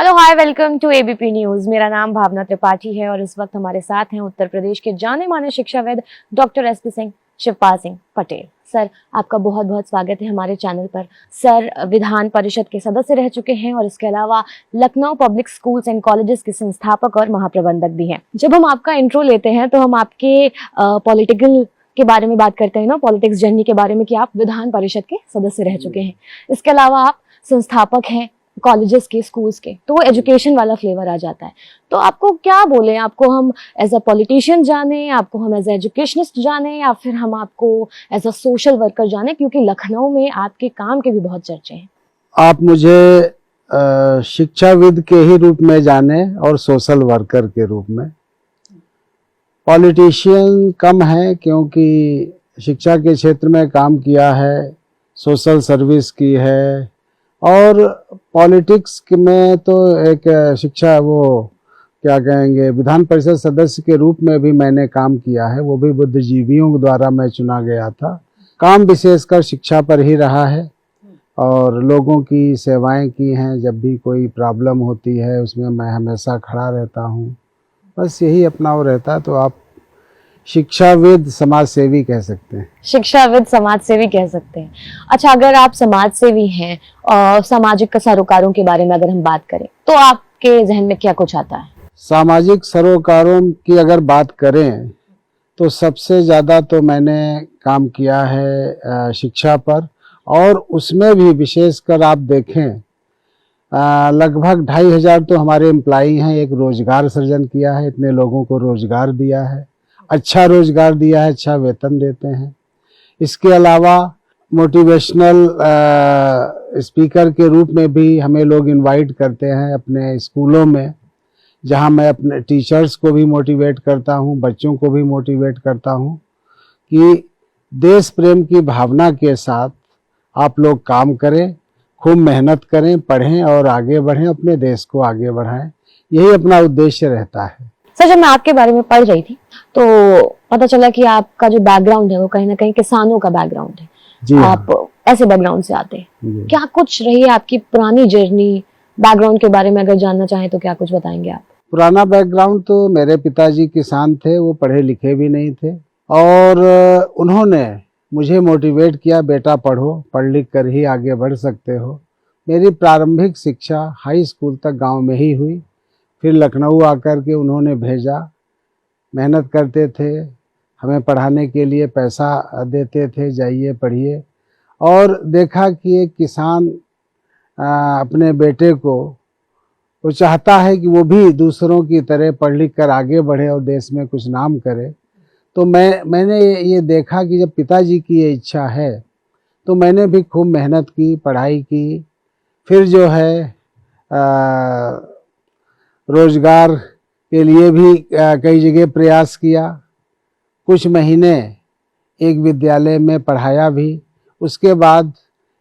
Hello hi, welcome to ABP news. मेरा नाम भावना त्रिपाठी है और इस वक्त हमारे साथ हैं उत्तर प्रदेश के जाने माने शिक्षाविद doctor SP Singh Shivpal Singh Patel. Sir, आपका बहुत बहुत स्वागत है हमारे चैनल पर। सर विधान परिषद के सदस्य रह चुके हैं और इसके अलावा Lucknow public schools and colleges के संस्थापक और महाप्रबंधक भी हैं। जब हम आपका इंट्रो लेते हैं तो हम आपके पॉलिटिकल के बारे में बात करते हैं ना, पॉलिटिक्स जर्नी के बारे में, कि आप विधान परिषद के सदस्य रह चुके हैं। इसके अलावा आप संस्थापक हैं कॉलेजेस के, स्कूल्स के, तो वो एजुकेशन वाला फ्लेवर आ जाता है। तो आपको क्या बोले, आपको हम एज अ पॉलिटिशियन जाने, आपको हम एज अ एजुकेशनिस्ट जाने, या फिर हम आपको एज अ सोशल वर्कर जाने, क्योंकि लखनऊ में आपके काम के भी बहुत चर्चे हैं। आप मुझे शिक्षाविद के ही रूप में जाने और सोशल वर्कर के रूप में। पॉलिटिशियन कम है, क्योंकि शिक्षा के क्षेत्र में काम किया है, सोशल सर्विस की है, और पॉलिटिक्स में तो एक शिक्षा, वो क्या कहेंगे, विधान परिषद सदस्य के रूप में भी मैंने काम किया है। वो भी बुद्धिजीवियों द्वारा मैं चुना गया था। काम विशेषकर शिक्षा पर ही रहा है और लोगों की सेवाएं की हैं। जब भी कोई प्रॉब्लम होती है उसमें मैं हमेशा खड़ा रहता हूँ। बस यही अपना वो रहता है। तो आप शिक्षाविद समाज सेवी कह सकते हैं। शिक्षाविद समाज सेवी कह सकते हैं। अच्छा, अगर आप समाज सेवी हैं और सामाजिक सरोकारों के बारे में अगर हम बात करें तो आपके जहन में क्या कुछ आता है? सामाजिक सरोकारों की अगर बात करें तो सबसे ज़्यादा तो मैंने काम किया है शिक्षा पर, और उसमें भी विशेषकर आप देखें लगभग 2500 तो हमारे एम्प्लाई हैं। एक रोजगार सृजन किया है, इतने लोगों को रोजगार दिया है, अच्छा रोजगार दिया है, अच्छा वेतन देते हैं। इसके अलावा मोटिवेशनल स्पीकर के रूप में भी हमें लोग इनवाइट करते हैं अपने स्कूलों में, जहां मैं अपने टीचर्स को भी मोटिवेट करता हूं, बच्चों को भी मोटिवेट करता हूं कि देश प्रेम की भावना के साथ आप लोग काम करें, खूब मेहनत करें, पढ़ें और आगे बढ़ें, अपने देश को आगे बढ़ाएं। यही अपना उद्देश्य रहता है। सर, जब मैं आपके बारे में पढ़ रही थी तो पता चला कि आपका जो बैकग्राउंड है वो कहीं ना कहीं किसानों का बैकग्राउंड है। जी हाँ। आप ऐसे बैकग्राउंड से आते हैं। क्या कुछ रही है आपकी पुरानी जर्नी, बैकग्राउंड के बारे में अगर जानना चाहें तो क्या कुछ बताएंगे आप? पुराना बैकग्राउंड तो मेरे पिताजी किसान थे, वो पढ़े लिखे भी नहीं थे, और उन्होंने मुझे मोटिवेट किया, बेटा पढ़ो, पढ़ लिख कर ही आगे बढ़ सकते हो। मेरी प्रारंभिक शिक्षा हाई स्कूल तक गांव में ही हुई। फिर लखनऊ आकर के उन्होंने भेजा। मेहनत करते थे, हमें पढ़ाने के लिए पैसा देते थे, जाइए पढ़िए। और देखा कि एक किसान अपने बेटे को, वो चाहता है कि वो भी दूसरों की तरह पढ़ लिख कर आगे बढ़े और देश में कुछ नाम करे। तो मैंने ये देखा कि जब पिताजी की ये इच्छा है तो मैंने भी खूब मेहनत की, पढ़ाई की। फिर जो है रोजगार के लिए भी कई जगह प्रयास किया। कुछ महीने एक विद्यालय में पढ़ाया भी। उसके बाद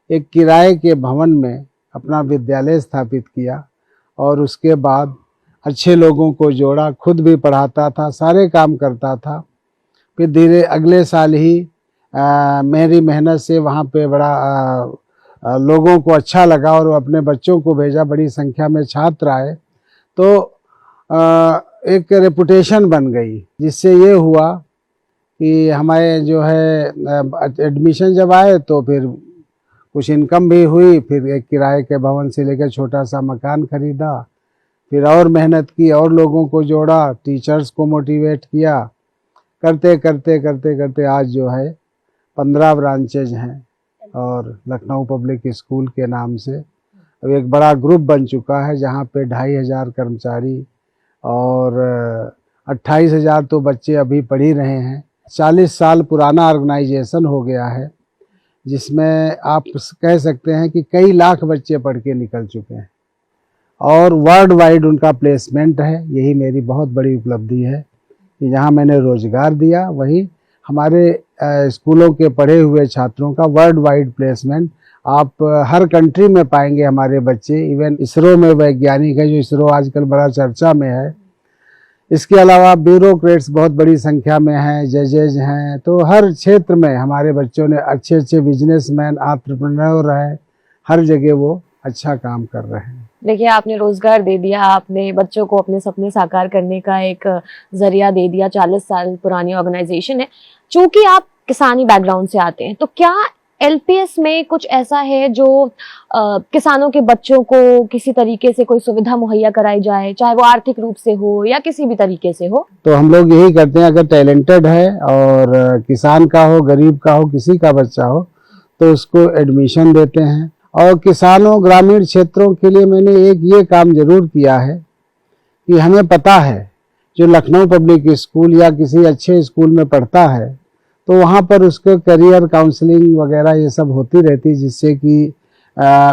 एक किराए के भवन में अपना विद्यालय स्थापित किया और उसके बाद अच्छे लोगों को जोड़ा, खुद भी पढ़ाता था, सारे काम करता था। फिर धीरे अगले साल ही मेरी मेहनत से वहाँ पे बड़ा लोगों को अच्छा लगा और अपने बच्चों को भेजा। बड़ी संख्या में छात्र आए तो एक रेपुटेशन बन गई, जिससे ये हुआ कि हमारे जो है एडमिशन जब आए तो फिर कुछ इनकम भी हुई। फिर एक किराए के भवन से लेकर छोटा सा मकान खरीदा। फिर और मेहनत की और लोगों को जोड़ा, टीचर्स को मोटिवेट किया। करते करते करते करते आज जो है 15 ब्रांचेज हैं और लखनऊ पब्लिक स्कूल के नाम से अब एक बड़ा ग्रुप बन चुका है, जहाँ पे 2500 कर्मचारी और 28,000 तो बच्चे अभी पढ़ ही रहे हैं। 40 साल पुराना ऑर्गेनाइजेशन हो गया है, जिसमें आप कह सकते हैं कि कई लाख बच्चे पढ़ के निकल चुके हैं और वर्ल्ड वाइड उनका प्लेसमेंट है। यही मेरी बहुत बड़ी उपलब्धि है कि जहाँ मैंने रोजगार दिया, वही हमारे स्कूलों के पढ़े हुए छात्रों का वर्ल्ड वाइड प्लेसमेंट आप हर कंट्री में पाएंगे। हमारे बच्चे इवन इसरो में वैज्ञानिक है, जो इसरो आजकल बड़ा चर्चा में है। इसके अलावा ब्यूरोक्रेट्स बहुत बड़ी संख्या में हैं, जजेज हैं। तो हर क्षेत्र में हमारे बच्चों ने अच्छे अच्छे बिजनेसमैन, एंटरप्रेन्योर हैं, हर जगह वो अच्छा काम कर रहे हैं। देखिए, आपने रोजगार दे दिया, आपने बच्चों को अपने सपने साकार करने का एक जरिया दे दिया। 40 साल पुरानी ऑर्गेनाइजेशन है। चूंकि आप किसानी बैकग्राउंड से आते हैं, तो क्या एलपीएस में कुछ ऐसा है जो किसानों के बच्चों को किसी तरीके से कोई सुविधा मुहैया कराई जाए, चाहे वो आर्थिक रूप से हो या किसी भी तरीके से हो? तो हम लोग यही करते हैं, अगर टैलेंटेड है और किसान का हो, गरीब का हो, किसी का बच्चा हो, तो उसको एडमिशन देते हैं। और किसानों, ग्रामीण क्षेत्रों के लिए मैंने एक ये काम जरूर किया है कि हमें पता है जो लखनऊ पब्लिक स्कूल या किसी अच्छे स्कूल में पढ़ता है, तो वहाँ पर उसके करियर काउंसलिंग वगैरह ये सब होती रहती है, जिससे कि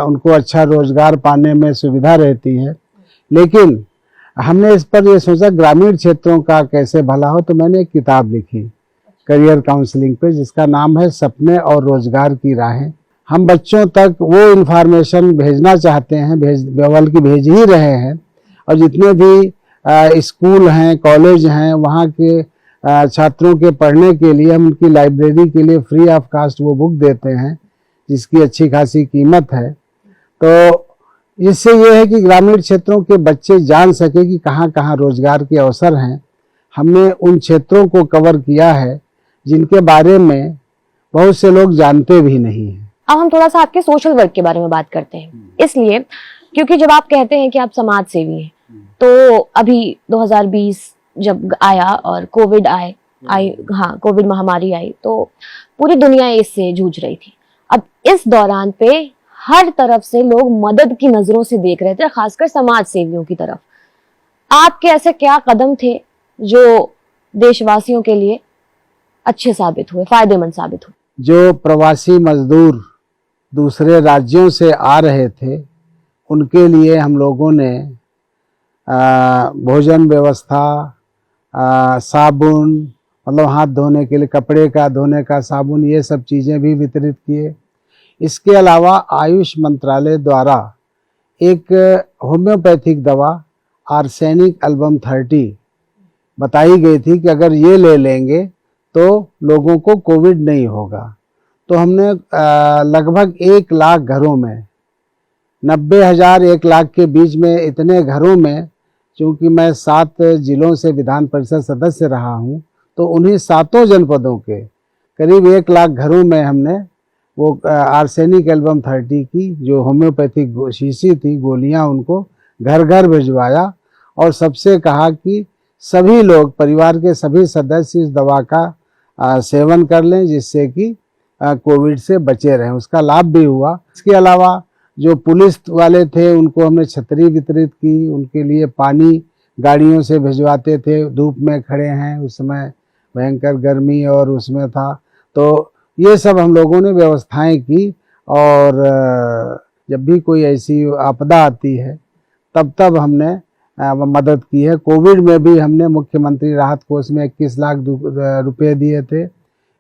उनको अच्छा रोजगार पाने में सुविधा रहती है। लेकिन हमने इस पर ये सोचा ग्रामीण क्षेत्रों का कैसे भला हो, तो मैंने एक किताब लिखी करियर काउंसलिंग पे, जिसका नाम है सपने और रोजगार की राहें। हम बच्चों तक वो इन्फॉर्मेशन भेजना चाहते हैं, बल्कि भेज ही रहे हैं। और जितने भी स्कूल हैं, कॉलेज हैं, वहाँ के छात्रों के पढ़ने के लिए हम उनकी लाइब्रेरी के लिए फ्री ऑफ कास्ट वो बुक देते हैं, जिसकी अच्छी खासी कीमत है। तो इससे ये है कि ग्रामीण क्षेत्रों के बच्चे जान सके कि कहाँ कहाँ रोजगार के अवसर हैं। हमने उन क्षेत्रों को कवर किया है जिनके बारे में बहुत से लोग जानते भी नहीं हैं। अब हम थोड़ा सा आपके सोशल वर्क के बारे में बात करते हैं, इसलिए क्योंकि जब आप कहते हैं कि आप समाज सेवी हैं, तो अभी 2020 जब आया और कोविड आई, कोविड महामारी आई, तो पूरी दुनिया इससे जूझ रही थी। अब इस दौरान पे हर तरफ से लोग मदद की नजरों से देख रहे थे, खासकर समाज सेवियों की तरफ। आपके ऐसे क्या कदम थे जो देशवासियों के लिए अच्छे साबित हुए, फायदेमंद साबित हुए? जो प्रवासी मजदूर दूसरे राज्यों से आ रहे थे, उनके लिए हम लोगों ने भोजन व्यवस्था, साबुन, मतलब हाथ धोने के लिए कपड़े का धोने का साबुन, ये सब चीज़ें भी वितरित किए। इसके अलावा आयुष मंत्रालय द्वारा एक होम्योपैथिक दवा आर्सेनिक एल्बम 30 बताई गई थी कि अगर ये ले लेंगे तो लोगों को कोविड नहीं होगा। तो हमने लगभग 1 लाख घरों में, 90,000 1 लाख के बीच में इतने घरों में, चूँकि मैं 7 जिलों से विधान परिषद सदस्य रहा हूँ, तो उन्हीं 7 जनपदों के करीब 1 लाख घरों में हमने वो आर्सेनिक एल्बम 30 की जो होम्योपैथिक शीशी थी, गोलियां, उनको घर घर भिजवाया। और सबसे कहा कि सभी लोग, परिवार के सभी सदस्य इस दवा का सेवन कर लें, जिससे कि कोविड से बचे रहें। उसका लाभ भी हुआ। इसके अलावा जो पुलिस वाले थे, उनको हमने छतरी वितरित की, उनके लिए पानी गाड़ियों से भिजवाते थे। धूप में खड़े हैं, उस समय भयंकर गर्मी और उसमें था, तो ये सब हम लोगों ने व्यवस्थाएं की। और जब भी कोई ऐसी आपदा आती है, तब हमने मदद की है। कोविड में भी हमने मुख्यमंत्री राहत कोष में 21 लाख रुपए दिए थे।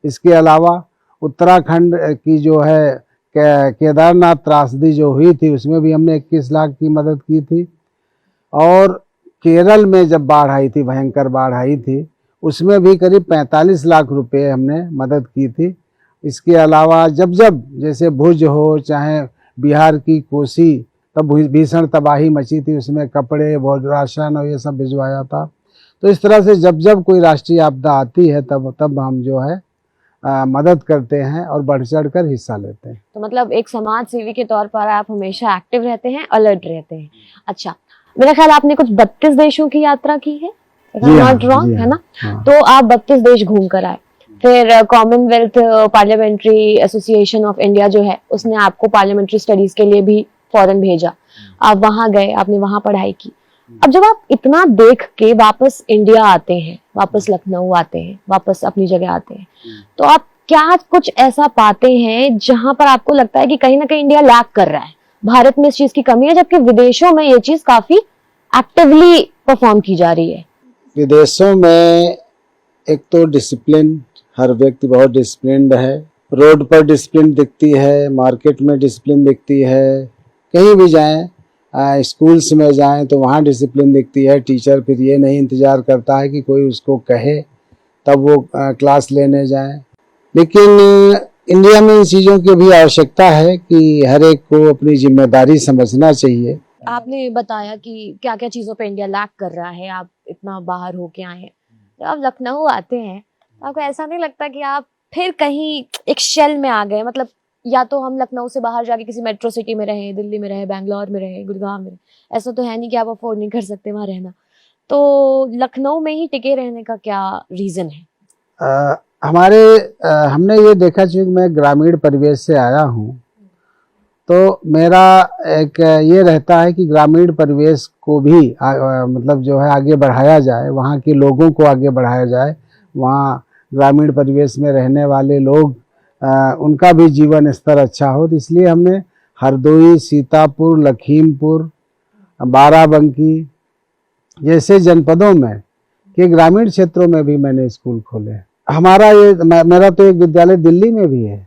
इसके अलावा उत्तराखंड की जो है केदारनाथ त्रासदी जो हुई थी, उसमें भी हमने 21 लाख की मदद की थी। और केरल में जब बाढ़ आई थी, भयंकर बाढ़ आई थी, उसमें भी करीब 45 लाख रुपए हमने मदद की थी। इसके अलावा जब जैसे भुज हो, चाहे बिहार की कोसी, तब भीषण तबाही मची थी, उसमें कपड़े, राशन और ये सब भिजवाया था। तो इस तरह से जब कोई राष्ट्रीय आपदा आती है, तब हम जो है मदद करते हैं और बढ़ चढ़ कर हिस्सा लेते हैं। तो मतलब एक समाज सेवी के तौर पर आप हमेशा एक्टिव रहते हैं, अलर्ट रहते हैं। अच्छा, मेरा ख्याल आपने कुछ 32 देशों की यात्रा की है, नॉट रॉन्ग, है ना? हाँ। तो आप 32 देश घूम कर आए। फिर Commonwealth parliamentary association of India जो है, उसने आपको पार्लियामेंट्री स्टडीज के लिए भी फॉरेन भेजा। आप वहां गए, आपने वहां पढ़ाई की। अब जब आप इतना देख के वापस इंडिया आते हैं, वापस लखनऊ आते हैं, वापस अपनी जगह आते हैं, तो आप क्या कुछ ऐसा पाते हैं जहां पर आपको लगता है कि कहीं ना कहीं इंडिया लैग कर रहा है, भारत में इस चीज की कमी है, जबकि विदेशों में ये चीज काफी एक्टिवली परफॉर्म की जा रही है? विदेशों में एक तो डिसिप्लिन, हर व्यक्ति बहुत डिसिप्लिन्ड है। रोड पर डिसिप्लिन दिखती है, मार्केट में डिसिप्लिन दिखती है, कहीं भी जाएं, स्कूल्स में जाएं तो वहाँ डिसिप्लिन दिखती है। टीचर फिर ये नहीं इंतज़ार करता है कि कोई उसको कहे तब वो क्लास लेने जाए। लेकिन इंडिया में इन चीज़ों की भी आवश्यकता है कि हर एक को अपनी जिम्मेदारी समझना चाहिए। आपने बताया कि क्या क्या चीजों पे इंडिया लैक कर रहा है, आप इतना बाहर होके आए हैं, जब आप लखनऊ आते हैं तो आपको ऐसा नहीं लगता कि आप फिर कहीं एक शेल में आ गए? मतलब या तो हम लखनऊ से बाहर जाके किसी मेट्रो सिटी में रहे, दिल्ली में रहे, बैंगलोर में रहे, गुड़गांव में रहे, ऐसा तो है नहीं कि आप अफोर्ड नहीं कर सकते वहां रहना। तो लखनऊ में ही टिके रहने का क्या रीजन है? हमने ये देखा, चूंकि मैं ग्रामीण परिवेश से आया हूँ, तो मेरा एक ये रहता है कि ग्रामीण परिवेश को भी मतलब जो है आगे बढ़ाया जाए, वहाँ के लोगों को आगे बढ़ाया जाए। वहाँ ग्रामीण परिवेश में रहने वाले लोग उनका भी जीवन स्तर अच्छा हो, तो इसलिए हमने हरदोई, सीतापुर, लखीमपुर, बाराबंकी जैसे जनपदों में के ग्रामीण क्षेत्रों में भी मैंने स्कूल खोले। हमारा मेरा तो एक विद्यालय दिल्ली में भी है।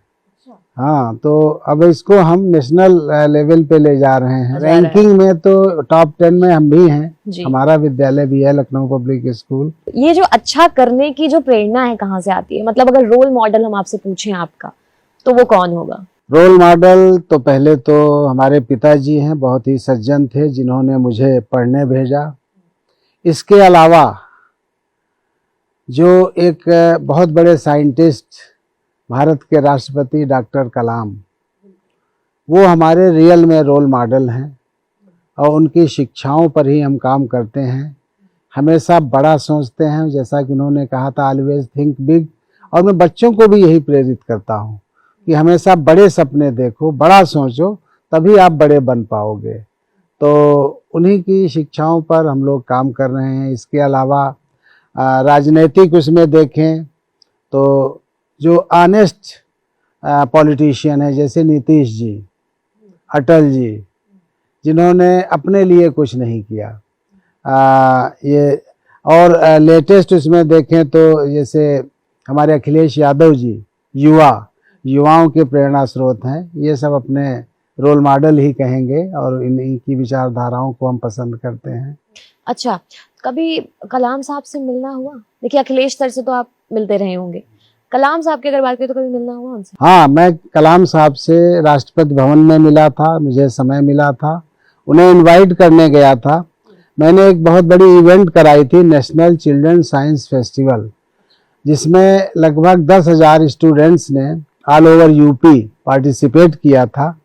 हाँ, तो अब इसको हम नेशनल लेवल पे ले जा रहे हैं। रैंकिंग में तो टॉप 10 में हम भी हैं। हमारा विद्यालय भी है लखनऊ पब्लिक स्कूल। ये जो अच्छा करने की जो प्रेरणा है कहाँ से आती है? मतलब अगर रोल मॉडल हम आपसे पूछें आपका, तो वो कौन होगा? रोल मॉडल तो पहले तो हमारे पिताजी हैं, बहुत ही सज्जन थे जिन्होंने मुझे पढ़ने भेजा। इसके अलावा जो एक बहुत बड़े साइंटिस्ट, भारत के राष्ट्रपति डॉक्टर कलाम, वो हमारे रियल में रोल मॉडल हैं और उनकी शिक्षाओं पर ही हम काम करते हैं। हमेशा बड़ा सोचते हैं, जैसा कि उन्होंने कहा था, ऑलवेज थिंक बिग। और मैं बच्चों को भी यही प्रेरित करता हूँ कि हमेशा बड़े सपने देखो, बड़ा सोचो, तभी आप बड़े बन पाओगे। तो उन्हीं की शिक्षाओं पर हम लोग काम कर रहे हैं। इसके अलावा राजनीतिक उसमें देखें तो जो ऑनेस्ट पॉलिटिशियन है, जैसे नीतीश जी, अटल जी, जिन्होंने अपने लिए कुछ नहीं किया, ये और लेटेस्ट उसमें देखें तो जैसे हमारे अखिलेश यादव जी, युवाओं के प्रेरणा स्रोत हैं। ये सब अपने रोल मॉडल ही कहेंगे और इन्हीं की विचारधाराओं को हम पसंद करते हैं। अच्छा, कभी कलाम साहब से मिलना हुआ? देखिए, अखिलेश सर से तो आप मिलते रहे होंगे, कलाम साहब की अगर बात करें तो कभी मिलना हुआ उनसे? हाँ, मैं कलाम साहब से राष्ट्रपति भवन में मिला था, मुझे समय मिला था, उन्हें इनवाइट करने गया था। मैंने एक बहुत बड़ी इवेंट कराई थी, नेशनल चिल्ड्रन साइंस फेस्टिवल, जिसमें लगभग 10,000 स्टूडेंट्स ने ऑल ओवर यूपी पार्टिसिपेट किया था,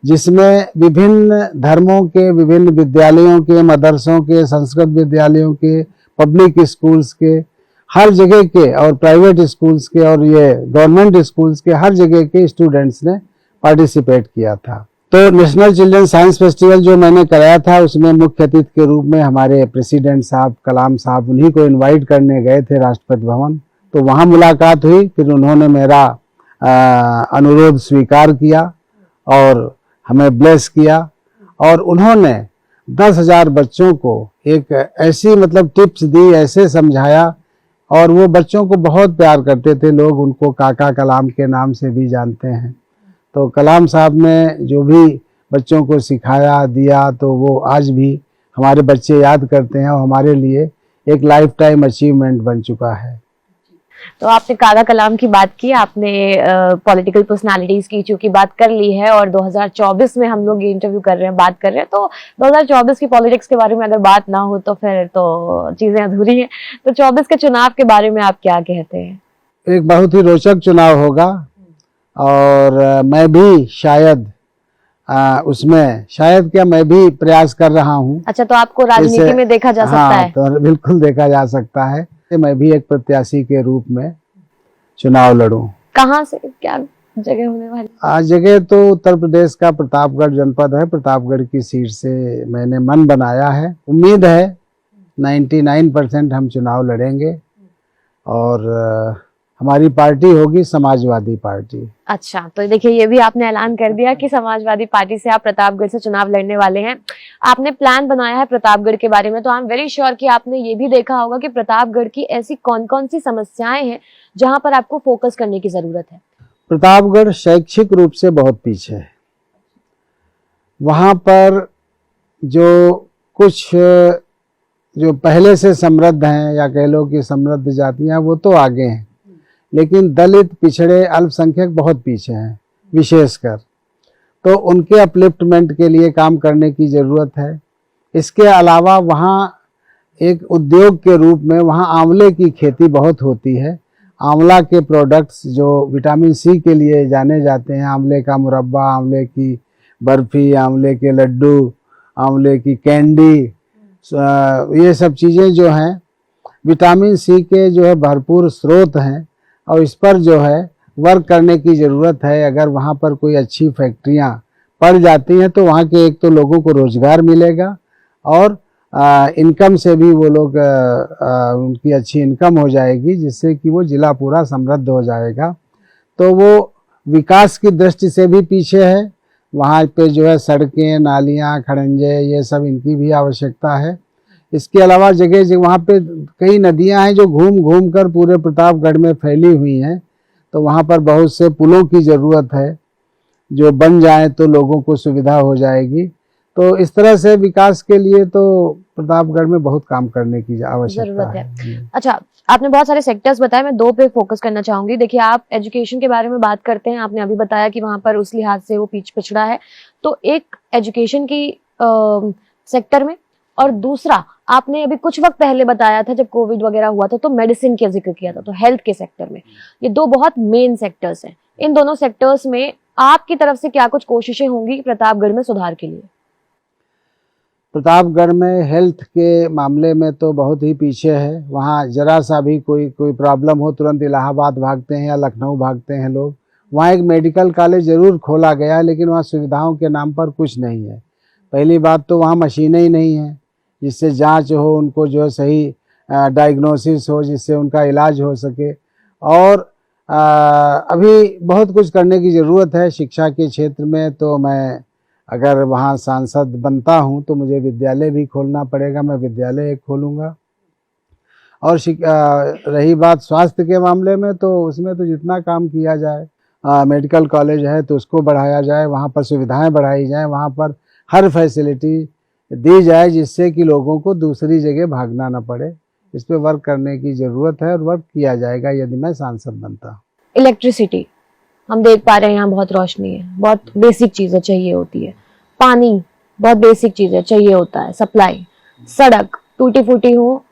जिसमें विभिन्न धर्मों के, विभिन्न विद्यालयों के, मदरसों के, संस्कृत विद्यालयों के, पब्लिक स्कूल्स के, हर जगह के, और प्राइवेट स्कूल्स के, और ये गवर्नमेंट स्कूल्स के, हर जगह के स्टूडेंट्स ने पार्टिसिपेट किया था। तो नेशनल चिल्ड्रन साइंस फेस्टिवल जो मैंने कराया था, उसमें मुख्य अतिथि के रूप में हमारे प्रेसिडेंट साहब कलाम साहब, उन्हीं को इनवाइट करने गए थे राष्ट्रपति भवन। तो वहाँ मुलाकात हुई, फिर उन्होंने मेरा अनुरोध स्वीकार किया और हमें ब्लेस किया, और उन्होंने 10,000 बच्चों को एक ऐसी मतलब टिप्स दी, ऐसे समझाया, और वो बच्चों को बहुत प्यार करते थे। लोग उनको काका कलाम के नाम से भी जानते हैं। तो कलाम साहब ने जो भी बच्चों को सिखाया दिया, तो वो आज भी हमारे बच्चे याद करते हैं और हमारे लिए एक लाइफ टाइम अचीवमेंट बन चुका है। तो आपने काका कलाम की बात की, आपने पॉलिटिकल पर्सनालिटीज की चूंकि बात कर ली है, और 2024 में हम लोग ये इंटरव्यू कर रहे हैं, बात कर रहे हैं, तो 2024 की पॉलिटिक्स के बारे में अगर बात ना हो तो फिर तो चीजें अधूरी हैं। तो 24 के चुनाव के बारे में आप क्या कहते हैं? एक बहुत ही रोचक चुनाव होगा, और मैं भी शायद उसमें मैं भी प्रयास कर रहा हूँ। अच्छा, तो आपको राजनीति में देखा जा सकता है? तो बिल्कुल देखा जा सकता है। मैं भी एक प्रत्याशी के रूप में चुनाव लड़ूं। कहाँ से, क्या जगह होने वाली? जगह तो उत्तर प्रदेश का प्रतापगढ़ जनपद है। प्रतापगढ़ की सीट से मैंने मन बनाया है। उम्मीद है 99% हम चुनाव लड़ेंगे, और हमारी पार्टी होगी समाजवादी पार्टी। अच्छा, तो देखिए, ये भी आपने ऐलान कर दिया कि समाजवादी पार्टी से आप प्रतापगढ़ से चुनाव लड़ने वाले हैं। आपने प्लान बनाया है प्रतापगढ़ के बारे में, तो आई एम वेरी श्योर कि आपने ये भी देखा होगा कि प्रतापगढ़ की ऐसी कौन कौन सी समस्याएं हैं जहां पर आपको फोकस करने की जरूरत है। प्रतापगढ़ शैक्षिक रूप से बहुत पीछे है। वहां पर जो पहले से समृद्ध हैं, या कह लो कि समृद्ध जातियां, वो तो आगे हैं, लेकिन दलित, पिछड़े, अल्पसंख्यक बहुत पीछे हैं। विशेषकर तो उनके अपलिफ्टमेंट के लिए काम करने की ज़रूरत है। इसके अलावा वहाँ एक उद्योग के रूप में वहाँ आंवले की खेती बहुत होती है। आंवला के प्रोडक्ट्स जो विटामिन सी के लिए जाने जाते हैं, आंवले का मुरब्बा, आंवले की बर्फ़ी, आंवले के लड्डू, आंवले की कैंडी, ये सब चीज़ें जो हैं विटामिन सी के जो है भरपूर स्रोत हैं और इस पर जो है वर्क करने की ज़रूरत है। अगर वहाँ पर कोई अच्छी फैक्ट्रियाँ पड़ जाती हैं तो वहाँ के एक तो लोगों को रोज़गार मिलेगा और इनकम से भी वो लोग उनकी अच्छी इनकम हो जाएगी, जिससे कि वो ज़िला पूरा समृद्ध हो जाएगा। तो वो विकास की दृष्टि से भी पीछे है। वहाँ पे जो है सड़कें, नालियाँ, खड़ंजे, ये सब इनकी भी आवश्यकता है। इसके अलावा जगह वहाँ पे कई नदियाँ हैं जो घूम घूम कर पूरे प्रतापगढ़ में फैली हुई हैं, तो वहाँ पर बहुत से पुलों की ज़रूरत है, जो बन जाएं तो लोगों को सुविधा हो जाएगी। तो इस तरह से विकास के लिए तो प्रतापगढ़ में बहुत काम करने की आवश्यकता है। अच्छा, आपने बहुत सारे सेक्टर्स बताए, मैं दो पे फोकस करना चाहूंगी। देखिए, आप एजुकेशन के बारे में बात करते हैं, आपने अभी बताया कि वहां पर उस लिहाज से वो पिछड़ा है, तो एक एजुकेशन की सेक्टर में, और दूसरा आपने अभी कुछ वक्त पहले बताया था जब कोविड वगैरह हुआ था तो मेडिसिन का जिक्र किया था, तो हेल्थ के सेक्टर में। ये दो बहुत मेन सेक्टर्स हैं। इन दोनों सेक्टर्स में आपकी तरफ से क्या कुछ कोशिशें होंगी प्रतापगढ़ में सुधार के लिए? प्रतापगढ़ में हेल्थ के मामले में तो बहुत ही पीछे है। वहाँ जरा सा भी कोई प्रॉब्लम हो तुरंत इलाहाबाद भागते हैं या लखनऊ भागते हैं लोग। वहाँ एक मेडिकल कॉलेज ज़रूर खोला गया है, लेकिन वहाँ सुविधाओं के नाम पर कुछ नहीं है। पहली बात तो वहाँ मशीनें ही नहीं हैं जिससे जांच हो, उनको जो है सही डायग्नोसिस हो, जिससे उनका इलाज हो सके। और अभी बहुत कुछ करने की ज़रूरत है शिक्षा के क्षेत्र में। तो मैं अगर वहाँ सांसद बनता हूँ तो मुझे विद्यालय भी खोलना पड़ेगा, मैं विद्यालय एक खोलूँगा। और रही बात स्वास्थ्य के मामले में, तो उसमें तो जितना काम किया जाए, मेडिकल कॉलेज है तो उसको बढ़ाया जाए, वहाँ पर सुविधाएं बढ़ाई जाएं, वहाँ पर हर फैसिलिटी दी जाए जिससे कि लोगों को दूसरी जगह भागना ना पड़े। इस पे वर्क करने की ज़रूरत है और वर्क किया जाएगा यदि मैं सांसद बनता हूँ। इलेक्ट्रिसिटी, हम देख पा रहे हैं यहाँ बहुत रोशनी है, बहुत बेसिक चीजें चाहिए होती है। पानी, बहुत बेसिक चीजें चाहिए होता है, सप्लाई। सड़क टूटी फूटी हो,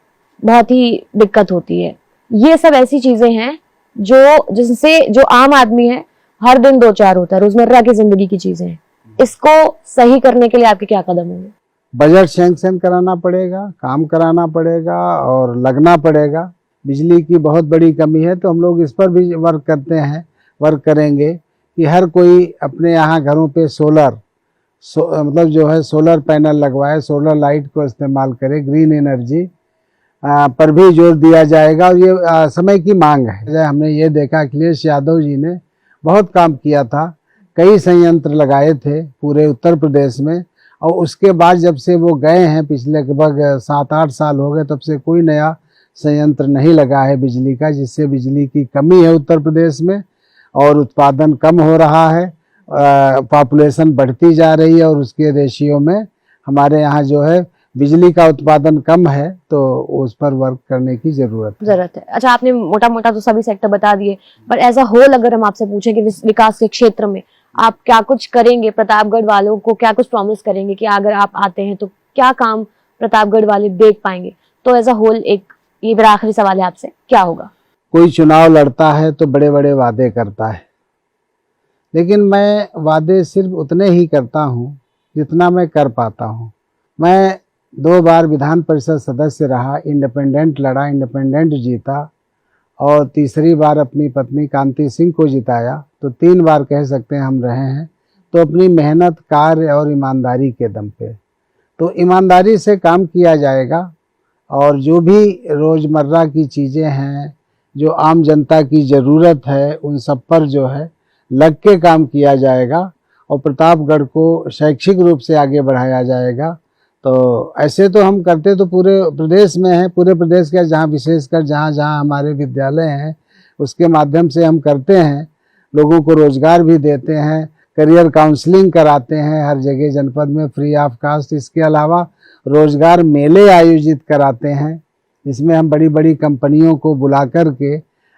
बहुत ही दिक्कत होती है। ये सब ऐसी चीजें हैं जिनसे जो आम आदमी है हर दिन दो चार होता है, रोजमर्रा की जिंदगी की चीजें हैं। इसको सही करने के लिए आपके क्या कदम होंगे? बजट सैंक्शन कराना पड़ेगा, काम कराना पड़ेगा और लगना पड़ेगा। बिजली की बहुत बड़ी कमी है, तो हम लोग इस पर भी वर्क करते हैं, वर्क करेंगे कि हर कोई अपने यहाँ घरों पे मतलब जो है सोलर पैनल लगवाए, सोलर लाइट को इस्तेमाल करे, ग्रीन एनर्जी पर भी जोर दिया जाएगा। और ये समय की मांग है। हमने ये देखा अखिलेश यादव जी ने बहुत काम किया था, कई संयंत्र लगाए थे पूरे उत्तर प्रदेश में, और उसके बाद जब से वो गए हैं, पिछले लगभग 7-8 साल हो गए, तब से कोई नया संयंत्र नहीं लगा है बिजली का, जिससे बिजली की कमी है उत्तर प्रदेश में और उत्पादन कम हो रहा है। पॉपुलेशन बढ़ती जा रही है और उसके रेशियो में हमारे यहाँ जो है बिजली का उत्पादन कम है, तो उस पर वर्क करने की जरूरत है। अच्छा, आपने मोटा मोटा तो सभी सेक्टर बता दिए, पर एज अ होल अगर हम आपसे पूछें कि विकास के क्षेत्र में आप क्या कुछ करेंगे, प्रतापगढ़ वालों को क्या कुछ प्रॉमिस करेंगे कि अगर आप आते हैं तो क्या काम प्रतापगढ़ वाले देख पाएंगे? तो एज अ होल एक ये मेरा आखिरी सवाल है आपसे, क्या होगा? कोई चुनाव लड़ता है तो बड़े बड़े वादे करता है, लेकिन मैं वादे सिर्फ उतने ही करता हूँ जितना मैं कर पाता हूँ। मैं 2 बार विधान परिषद सदस्य रहा, इंडिपेंडेंट लड़ा, इंडिपेंडेंट जीता, और तीसरी बार अपनी पत्नी कांति सिंह को जिताया, तो 3 बार कह सकते हैं हम रहे हैं। तो अपनी मेहनत, कार्य और ईमानदारी के दम पे, तो ईमानदारी से काम किया जाएगा और जो भी रोज़मर्रा की चीज़ें हैं, जो आम जनता की ज़रूरत है, उन सब पर जो है लग के काम किया जाएगा और प्रतापगढ़ को शैक्षिक रूप से आगे बढ़ाया जाएगा। तो ऐसे तो हम करते तो पूरे प्रदेश में हैं, पूरे प्रदेश के जहाँ विशेषकर जहाँ हमारे विद्यालय हैं उसके माध्यम से हम करते हैं, लोगों को रोज़गार भी देते हैं, करियर काउंसलिंग कराते हैं हर जगह जनपद में फ्री ऑफ कास्ट। इसके अलावा रोज़गार मेले आयोजित कराते हैं, जिसमें हम बड़ी बड़ी कंपनियों को बुला कर के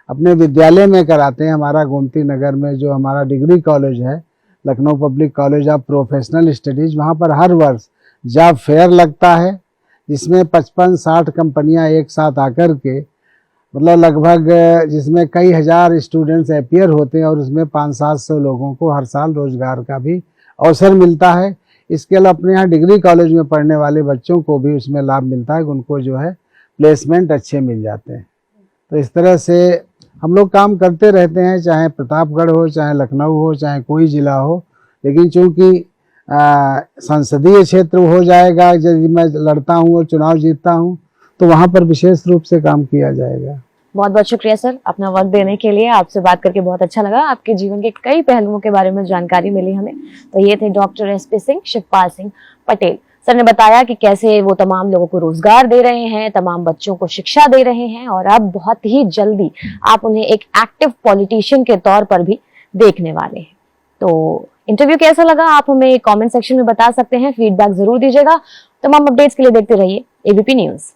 अपने विद्यालय में कराते हैं। हमारा गोमती नगर में जो हमारा डिग्री कॉलेज है Lucknow public college of professional studies, वहाँ पर हर वर्ष जॉब फेयर लगता है, जिसमें 55-60 कंपनियां एक साथ आकर के मतलब लगभग जिसमें कई हजार स्टूडेंट्स अपीयर होते हैं और उसमें 500-700 लोगों को हर साल रोजगार का भी अवसर मिलता है। इसके अलावा अपने यहाँ डिग्री कॉलेज में पढ़ने वाले बच्चों को भी उसमें लाभ मिलता है, उनको जो है प्लेसमेंट अच्छे मिल जाते हैं। तो इस तरह से हम लोग काम करते रहते हैं, चाहे प्रतापगढ़ हो, चाहे लखनऊ हो, चाहे कोई ज़िला हो। लेकिन चूँकि संसदीय क्षेत्र हो जाएगा, यदि मैं लड़ता हूँ और चुनाव जीतता हूँ तो वहाँ पर विशेष रूप से काम किया जाएगा। बहुत बहुत शुक्रिया सर अपना वक्त देने के लिए। आपसे बात करके बहुत अच्छा लगा, आपके जीवन के कई पहलुओं के बारे में जानकारी मिली हमें। तो ये थे doctor SP Singh, Shivpal Singh Patel. Sir ने बताया कि कैसे वो तमाम लोगों को रोजगार दे रहे हैं, तमाम बच्चों को शिक्षा दे रहे हैं और अब बहुत ही जल्दी आप उन्हें एक एक्टिव पॉलिटिशियन के तौर पर भी देखने वाले हैं। तो इंटरव्यू कैसा लगा आप हमें कमेंट सेक्शन में बता सकते हैं, फीडबैक जरूर दीजिएगा। तमाम अपडेट्स के लिए देखते रहिए एबीपी न्यूज।